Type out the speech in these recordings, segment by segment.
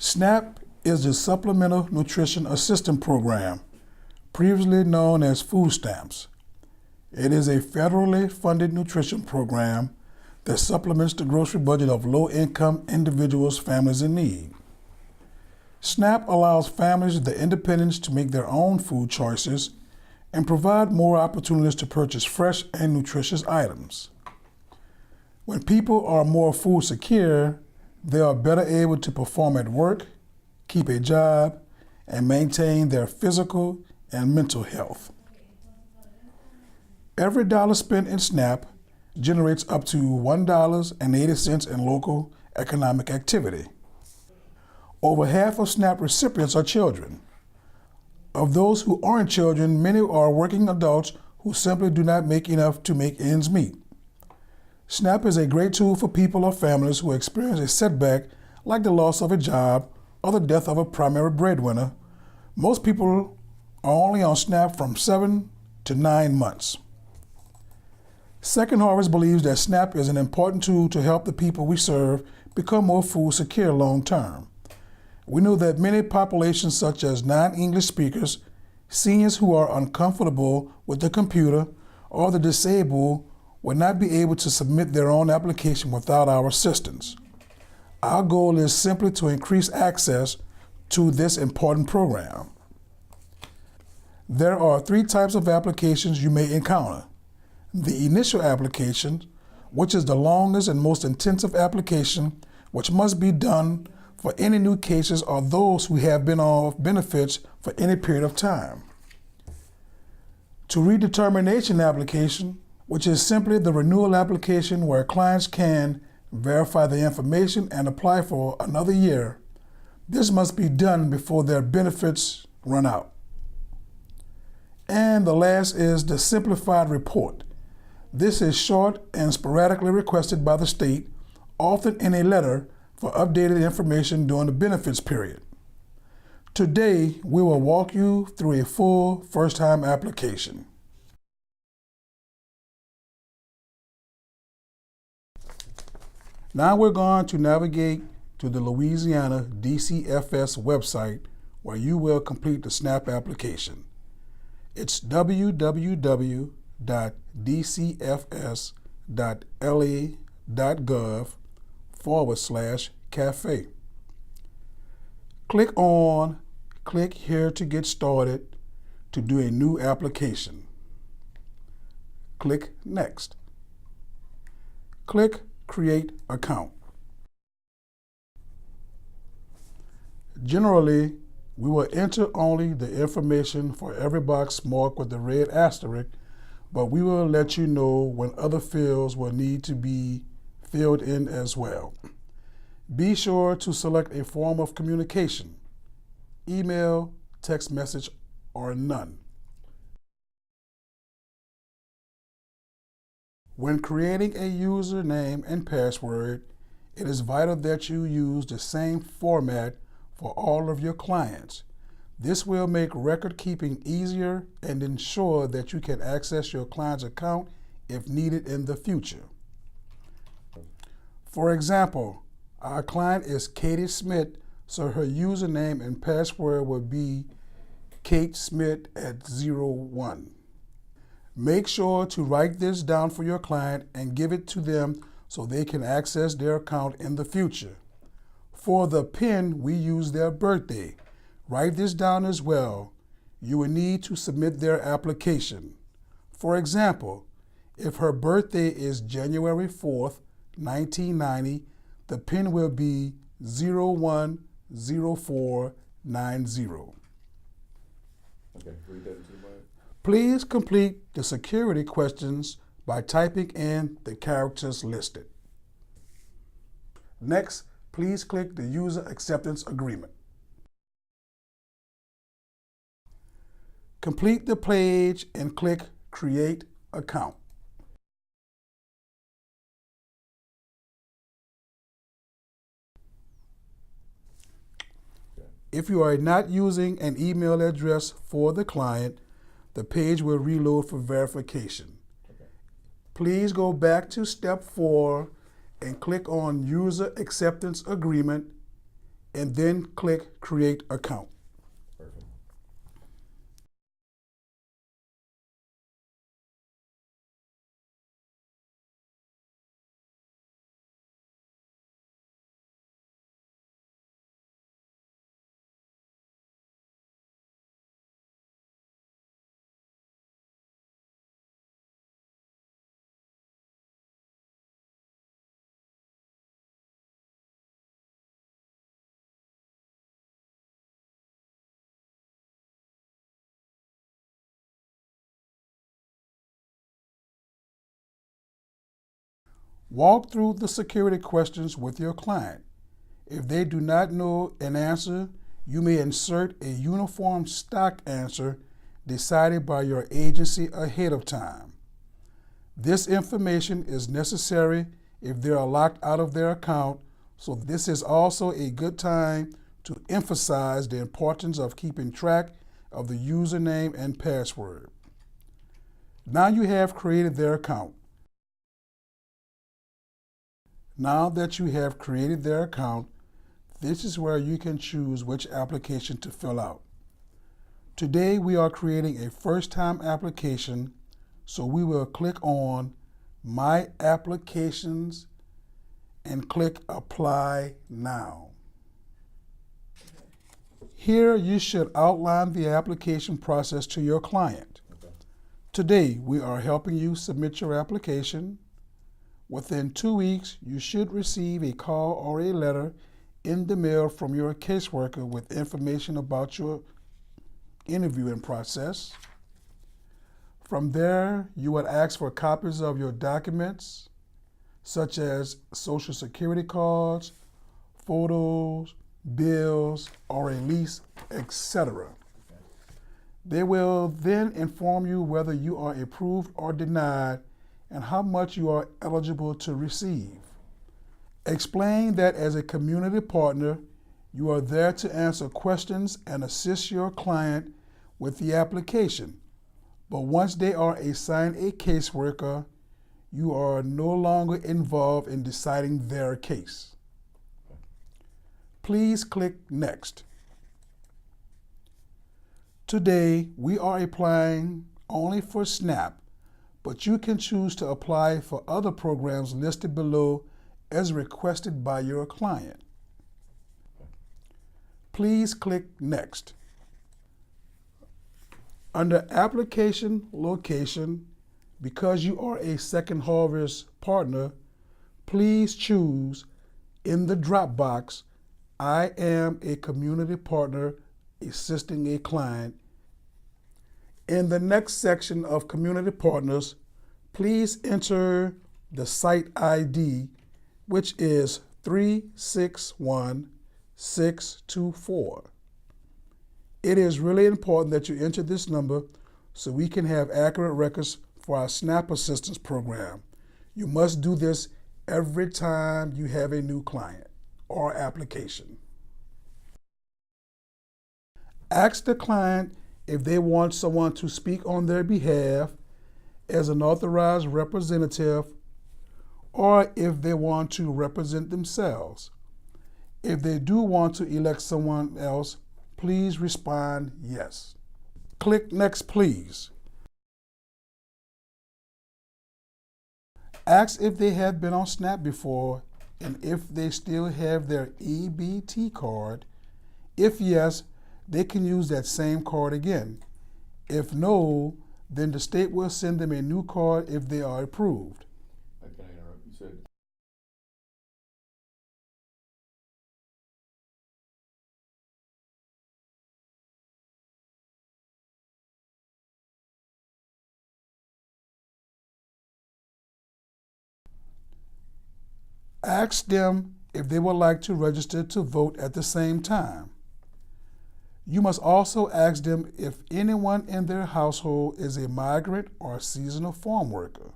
SNAP is the Supplemental Nutrition Assistance Program, previously known as food stamps. It is a federally funded nutrition program that supplements the grocery budget of low-income individuals, families in need. SNAP allows families the independence to make their own food choices and provide more opportunities to purchase fresh and nutritious items. When people are more food secure, they are better able to perform at work, keep a job, and maintain their physical and mental health. Every dollar spent in SNAP generates up to $1.80 in local economic activity. Over half of SNAP recipients are children. Of those who aren't children, many are working adults who simply do not make enough to make ends meet. SNAP is a great tool for people or families who experience a setback like the loss of a job or the death of a primary breadwinner. Most people are only on SNAP from 7 to 9 months. Second Harvest believes that SNAP is an important tool to help the people we serve become more food secure long term. We know that many populations such as non-English speakers, seniors who are uncomfortable with the computer, or the disabled will not be able to submit their own application without our assistance. Our goal is simply to increase access to this important program. There are 3 types of applications you may encounter. The initial application, which is the longest and most intensive application, which must be done for any new cases or those who have been off benefits for any period of time. To redetermination application, which is simply the renewal application where clients can verify the information and apply for another year. This must be done before their benefits run out. And the last is the simplified report. This is short and sporadically requested by the state, often in a letter, for updated information during the benefits period. Today, we will walk you through a full first-time application. Now we're going to navigate to the Louisiana DCFS website where you will complete the SNAP application. It's www.dcfs.la.gov/cafe. Click here to get started to do a new application. Click Next. Click Create Account. Generally, we will enter only the information for every box marked with the red asterisk, but we will let you know when other fields will need to be filled in as well. Be sure to select a form of communication: email, text message, or none. When creating a username and password, it is vital that you use the same format for all of your clients. This will make record keeping easier and ensure that you can access your client's account if needed in the future. For example, our client is Katie Smith, so her username and password will be katesmith@01. Make sure to write this down for your client and give it to them so they can access their account in the future. For the PIN, we use their birthday. Write this down as well. You will need to submit their application. For example, if her birthday is January 4th, 1990, the PIN will be 010490. Okay, read that into the mic. Please complete the security questions by typing in the characters listed. Next, please click the User Acceptance Agreement. Complete the page and click Create Account. If you are not using an email address for the client, the page will reload for verification. Okay. Please go back to step 4 and click on User Acceptance Agreement and then click Create Account. Perfect. Walk through the security questions with your client. If they do not know an answer, you may insert a uniform stock answer decided by your agency ahead of time. This information is necessary if they are locked out of their account, so this is also a good time to emphasize the importance of keeping track of the username and password. Now you have created their account. Now that you have created their account, this is where you can choose which application to fill out. Today we are creating a first-time application, so we will click on My Applications and click Apply Now. Here you should outline the application process to your client. Okay. Today we are helping you submit your application. Within 2 weeks, you should receive a call or a letter in the mail from your caseworker with information about your interviewing process. From there, you would ask for copies of your documents, such as Social Security cards, photos, bills, or a lease, etc. They will then inform you whether you are approved or denied and how much you are eligible to receive. Explain that as a community partner, you are there to answer questions and assist your client with the application. But once they are assigned a caseworker, you are no longer involved in deciding their case. Please click Next. Today, we are applying only for SNAP, but you can choose to apply for other programs listed below as requested by your client. Please click Next. Under Application Location, because you are a Second Harvest partner, please choose in the drop box, I am a community partner assisting a client. In the next section of community partners, please enter the site ID, which is 361624. It is really important that you enter this number so we can have accurate records for our SNAP assistance program. You must do this every time you have a new client or application. Ask the client if they want someone to speak on their behalf as an authorized representative, or if they want to represent themselves. If they do want to elect someone else, please respond yes. Click Next, please. Ask if they have been on SNAP before and if they still have their EBT card. If yes, they can use that same card again. If no, then the state will send them a new card if they are approved. Can I interrupt? You said Ask them if they would like to register to vote at the same time. You must also ask them if anyone in their household is a migrant or seasonal farm worker.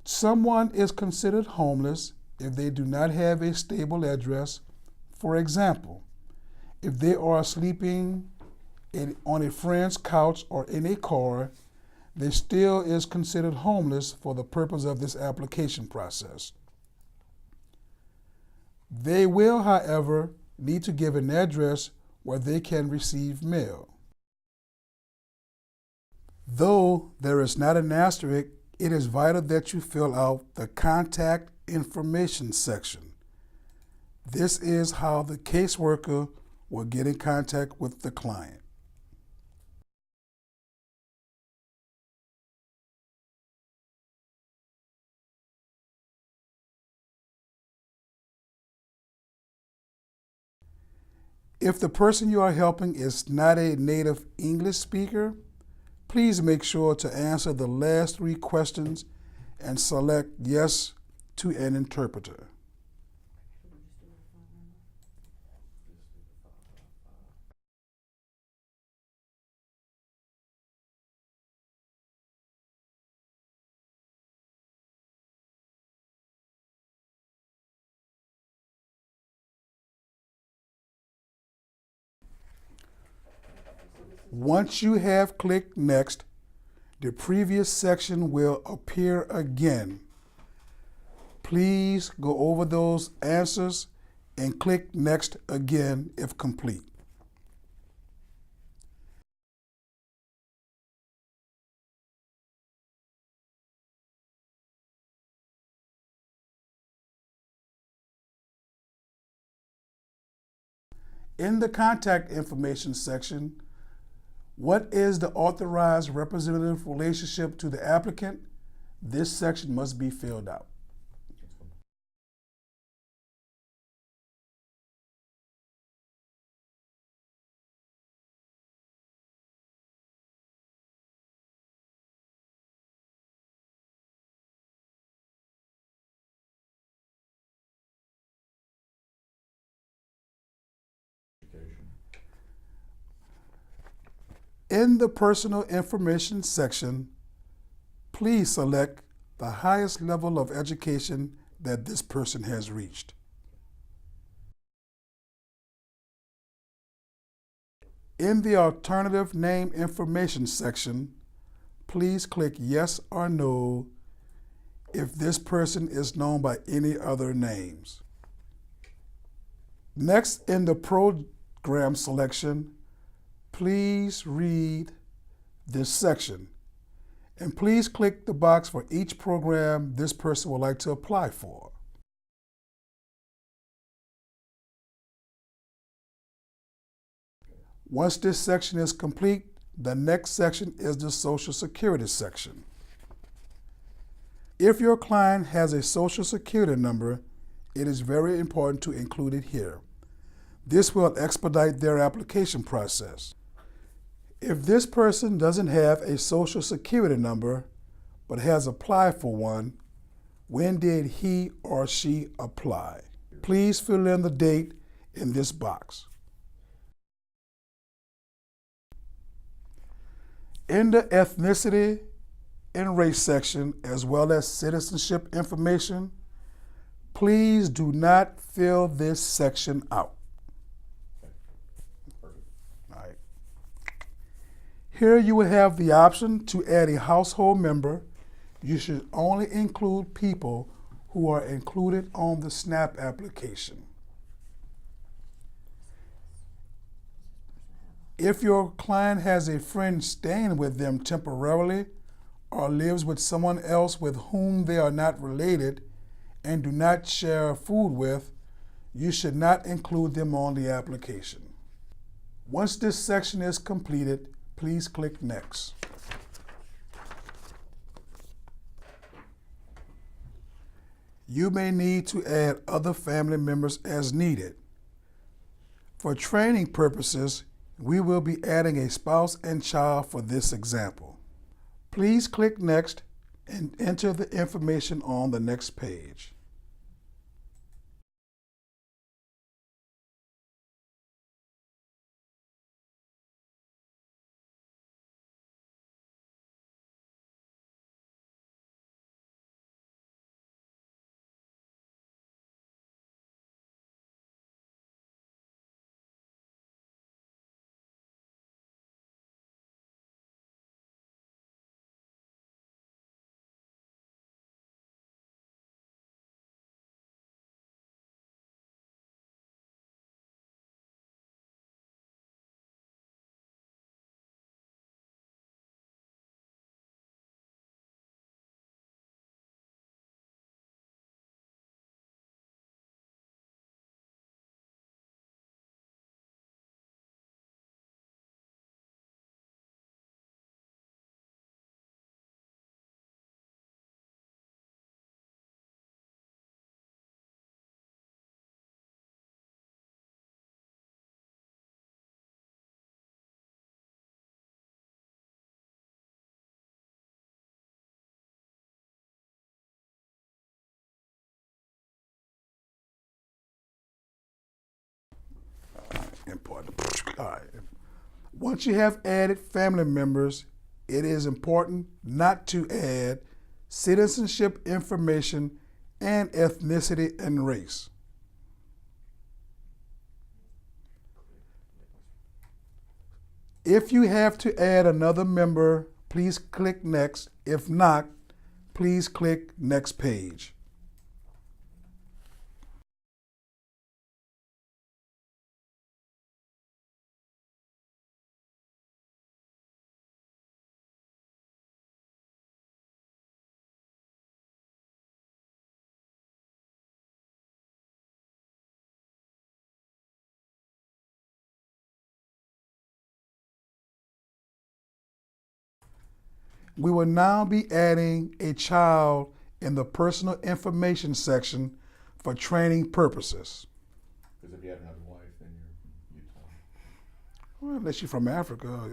Someone is considered homeless if they do not have a stable address, For example, if they are sleeping on a friend's couch or in a car, they still is considered homeless for the purpose of this application process. They will, however, need to give an address where they can receive mail. Though there is not an asterisk, it is vital that you fill out the contact information section. This is how the caseworker will get in contact with the client. If the person you are helping is not a native English speaker, please make sure to answer the last 3 questions and select yes to an interpreter. Once you have clicked Next, the previous section will appear again. Please go over those answers and click Next again if complete. In the contact information section, what is the authorized representative relationship to the applicant? This section must be filled out. Education. In the personal information section, please select the highest level of education that this person has reached. In the alternative name information section, please click yes or no if this person is known by any other names. Next, in the program selection, please read this section, and please click the box for each program this person would like to apply for. Once this section is complete, the next section is the Social Security section. If your client has a Social Security number, it is very important to include it here. This will expedite their application process. If this person doesn't have a Social Security number but has applied for one, when did he or she apply? Please fill in the date in this box. In the ethnicity and race section, as well as citizenship information, please do not fill this section out. All right. Here you will have the option to add a household member. You should only include people who are included on the SNAP application. If your client has a friend staying with them temporarily or lives with someone else with whom they are not related and do not share food with, you should not include them on the application. Once this section is completed, please click Next. You may need to add other family members as needed. For training purposes, we will be adding a spouse and child for this example. Please click Next and enter the information on the next page. All right. Once you have added family members, it is important not to add citizenship information and ethnicity and race. If you have to add another member, please click Next. If not, please click Next Page. We will now be adding a child in the personal information section for training purposes. Because if you have another wife, then you're from Utah Well, unless you're from Africa,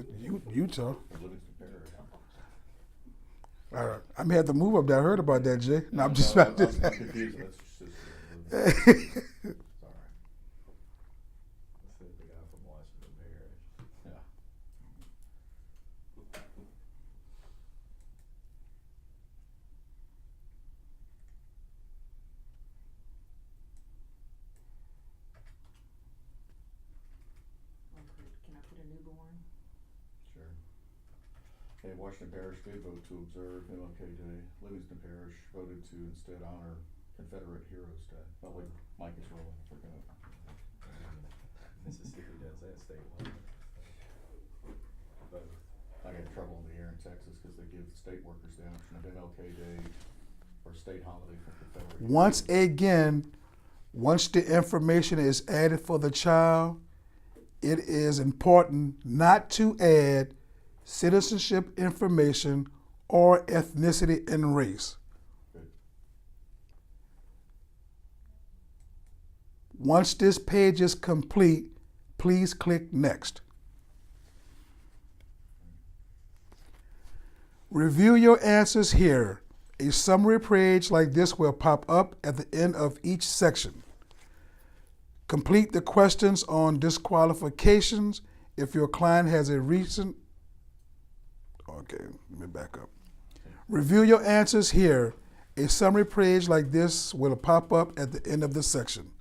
Utah. or Livingston Parish. All right. I may have to move up there. I heard about that, Jay. No, I'm just No, about I'm to. confused. That's just sorry. Let's see the guy from Washington Parish. Yeah. Can I put a newborn? Sure. Okay, Washington Parish did vote to observe MLK Day. Livingston Parish voted to instead honor Confederate Heroes Day. Felt like Mike is rolling. I forgot. Mississippi does that statewide. Both. I got in trouble over here in Texas because they give state workers the option of MLK Day or state holiday for Confederate. Once Heroes. again, once the information is added for the child, it is important not to add citizenship information or ethnicity and race. Good. Once this page is complete, please click Next. Review your answers here. A summary page like this will pop up at the end of each section. Complete the questions on disqualifications if your client has a recent. Okay, let me back up. Review your answers here. A summary page like this will pop up at the end of the section.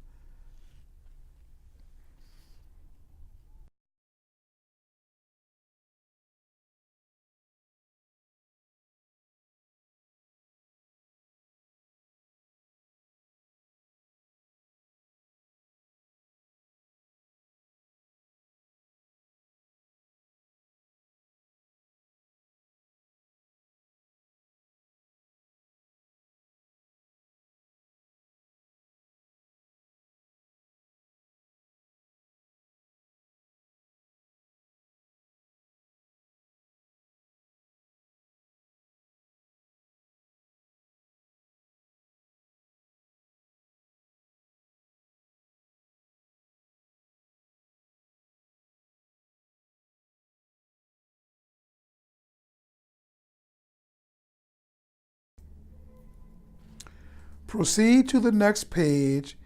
Proceed to the next page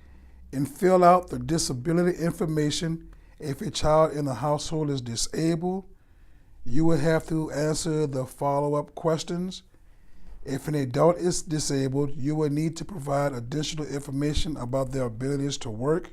and fill out the disability information. If a child in the household is disabled, you will have to answer the follow-up questions. If an adult is disabled, you will need to provide additional information about their abilities to work.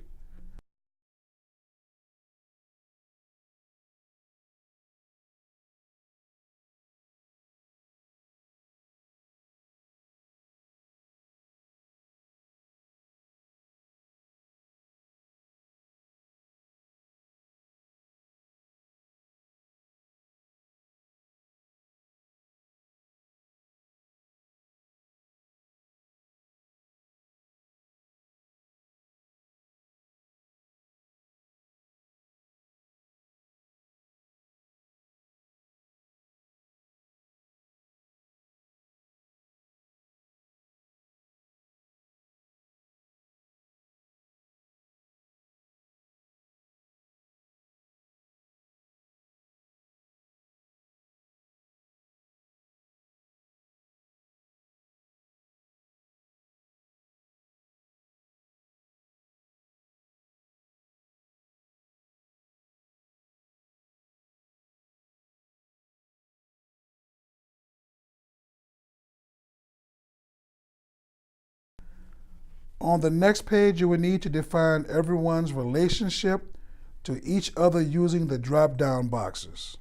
On the next page, you will need to define everyone's relationship to each other using the drop-down boxes.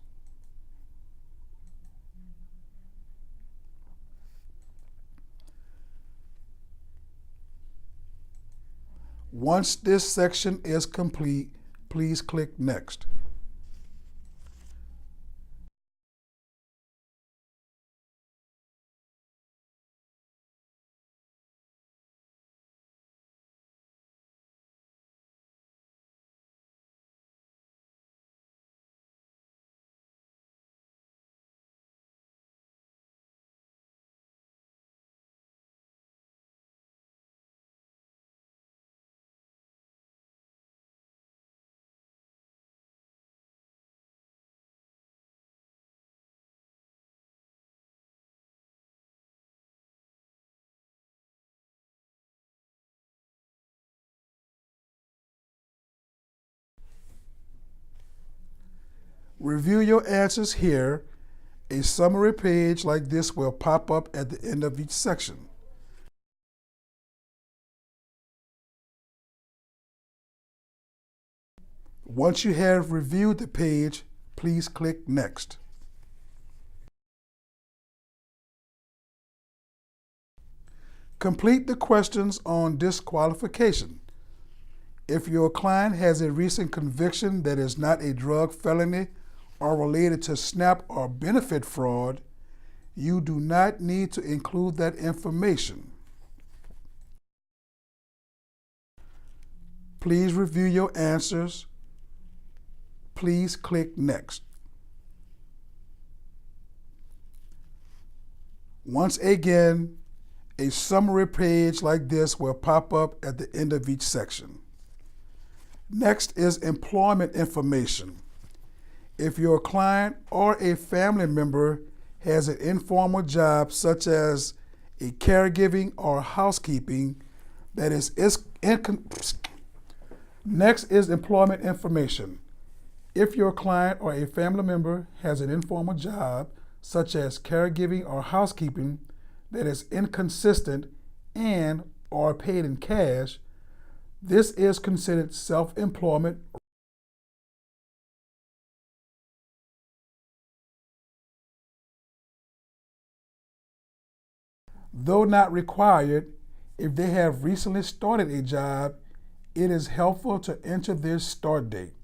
Once this section is complete, please click Next. Review your answers here. A summary page like this will pop up at the end of each section. Once you have reviewed the page, please click Next. Complete the questions on disqualification. If your client has a recent conviction that is not a drug felony or related to SNAP or benefit fraud, you do not need to include that information. Please review your answers. Please click Next. Once again, a summary page like this will pop up at the end of each section. Next is employment information. If your client or a family member has an informal job such as a caregiving or housekeeping that is Next is employment information. If your client or a family member has an informal job such as caregiving or housekeeping that is inconsistent and or paid in cash, this is considered self-employment. Though not required, if they have recently started a job, it is helpful to enter their start date.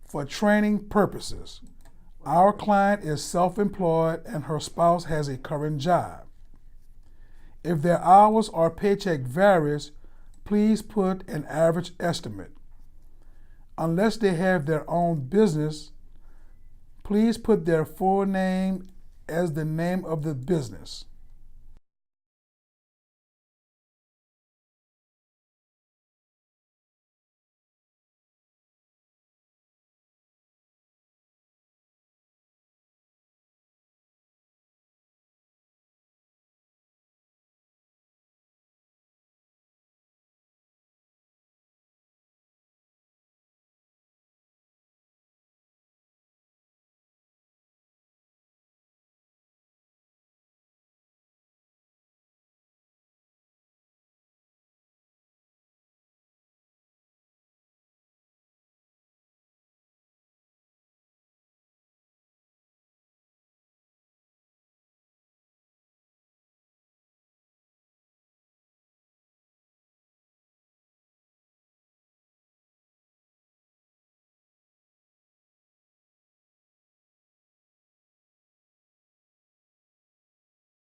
For training purposes, our client is self-employed and her spouse has a current job. If their hours or paycheck varies, please put an average estimate. Unless they have their own business, please put their full name as the name of the business.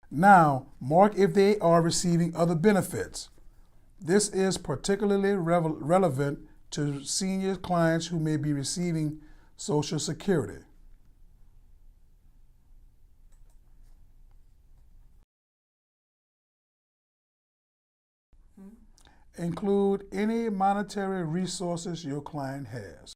Now, mark if they are receiving other benefits. This is particularly relevant to senior clients who may be receiving Social Security. Include any monetary resources your client has.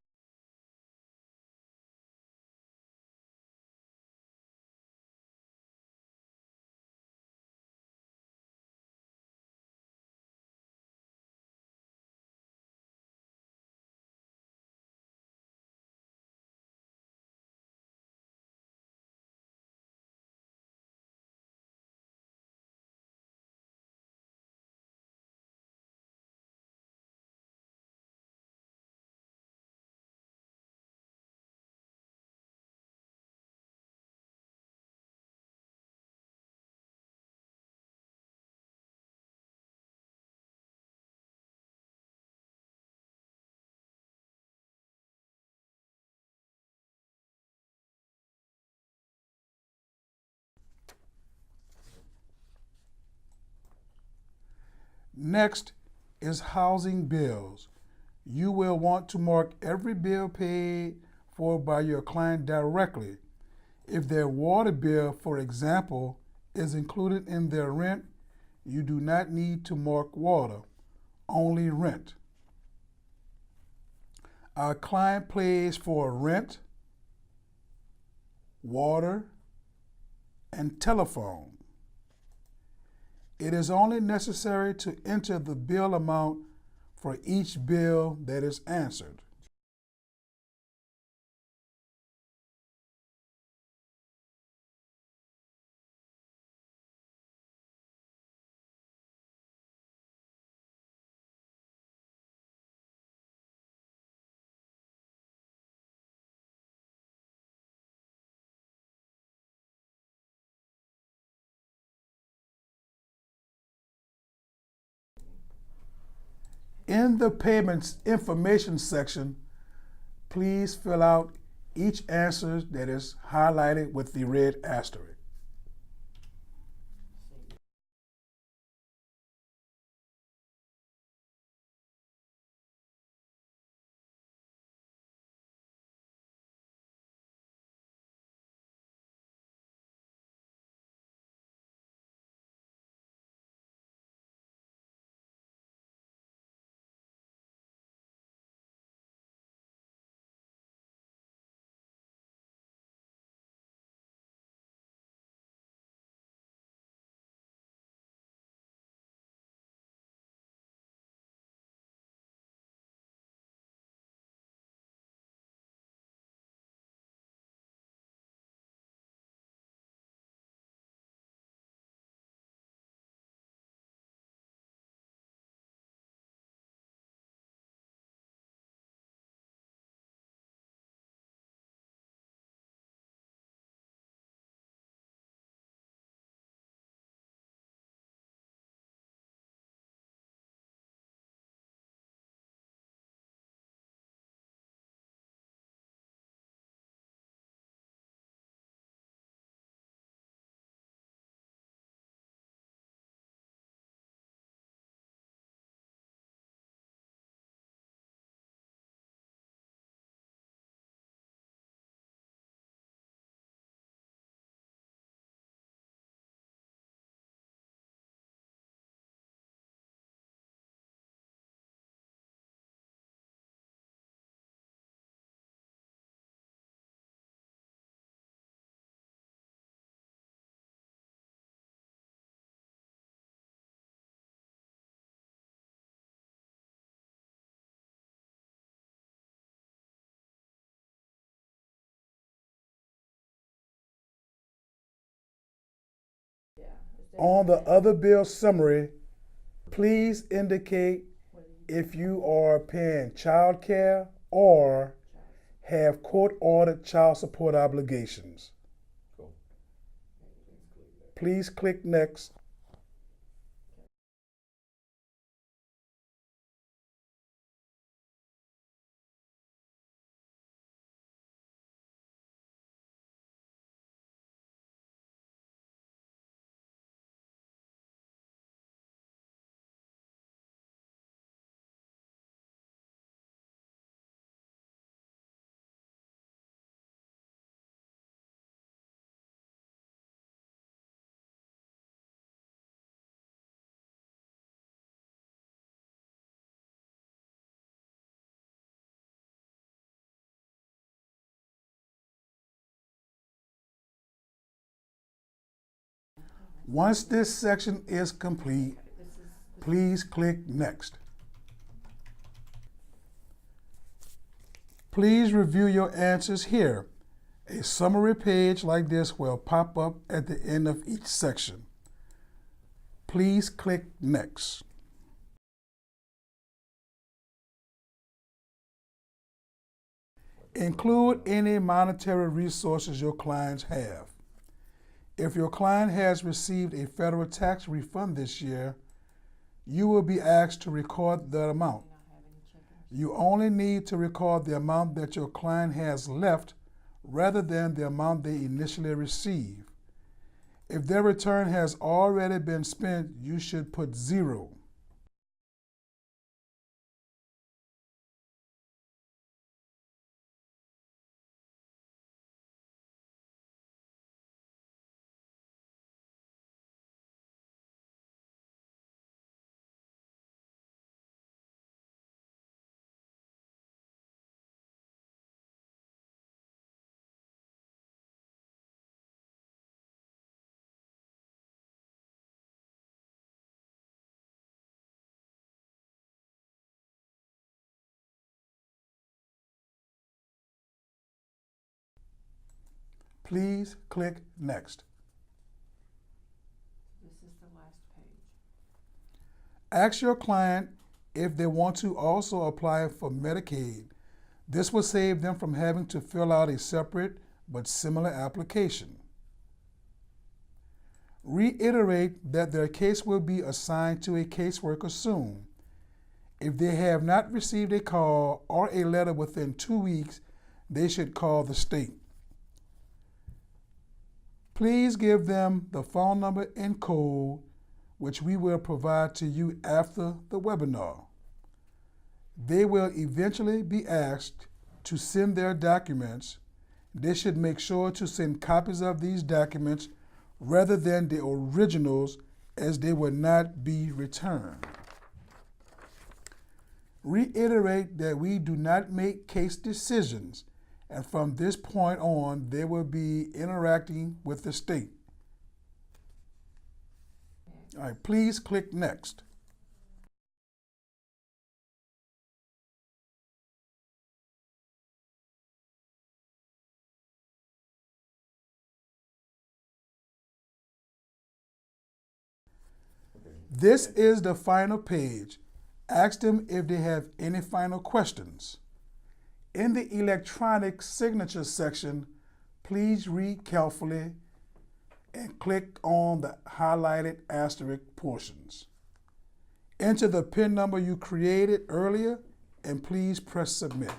Next is housing bills. You will want to mark every bill paid for by your client directly. If their water bill, for example, is included in their rent, you do not need to mark water, only rent. Our client pays for rent, water, and telephone. It is only necessary to enter the bill amount for each bill that is answered. In the payments information section, please fill out each answer that is highlighted with the red asterisk. On the other bill summary, please indicate if you are paying child care or have court-ordered child support obligations. Cool. Please click Next. Once this section is complete, please click Next. Please review your answers here. A summary page like this will pop up at the end of each section. Please click Next. Include any monetary resources your clients have. If your client has received a federal tax refund this year, you will be asked to record the amount. You only need to record the amount that your client has left rather than the amount they initially received. If their return has already been spent, you should put 0. Please click Next. This is the last page. Ask your client if they want to also apply for Medicaid. This will save them from having to fill out a separate but similar application. Reiterate that their case will be assigned to a caseworker soon. If they have not received a call or a letter within 2 weeks, they should call the state. Please give them the phone number and code, which we will provide to you after the webinar. They will eventually be asked to send their documents. They should make sure to send copies of these documents rather than the originals, as they will not be returned. Reiterate that we do not make case decisions, and from this point on, they will be interacting with the state. All right, please click Next. Okay. This is the final page. Ask them if they have any final questions. In the electronic signature section, please read carefully and click on the highlighted asterisk portions. Enter the PIN number you created earlier and please press Submit.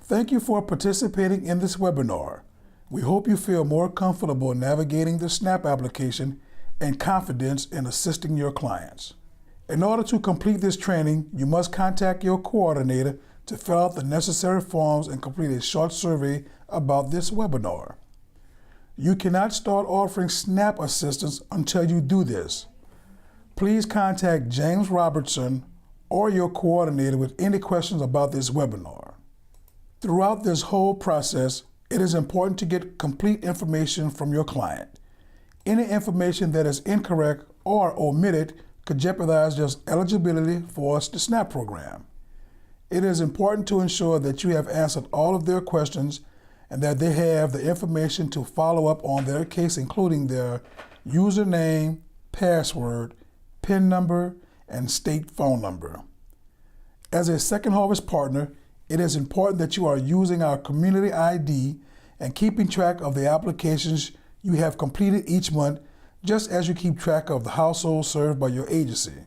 Thank you for participating in this webinar. We hope you feel more comfortable navigating the SNAP application and confidence in assisting your clients. In order to complete this training, you must contact your coordinator to fill out the necessary forms and complete a short survey about this webinar. You cannot start offering SNAP assistance until you do this. Please contact James Robertson or your coordinator with any questions about this webinar. Throughout this whole process, it is important to get complete information from your client. Any information that is incorrect or omitted could jeopardize their eligibility for the SNAP program. It is important to ensure that you have answered all of their questions and that they have the information to follow up on their case, including their username, password, PIN number, and state phone number. As a Second Harvest partner, it is important that you are using our community ID and keeping track of the applications you have completed each month, just as you keep track of the households served by your agency.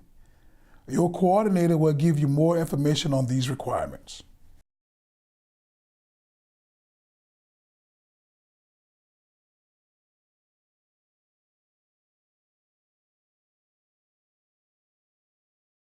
Your coordinator will give you more information on these requirements.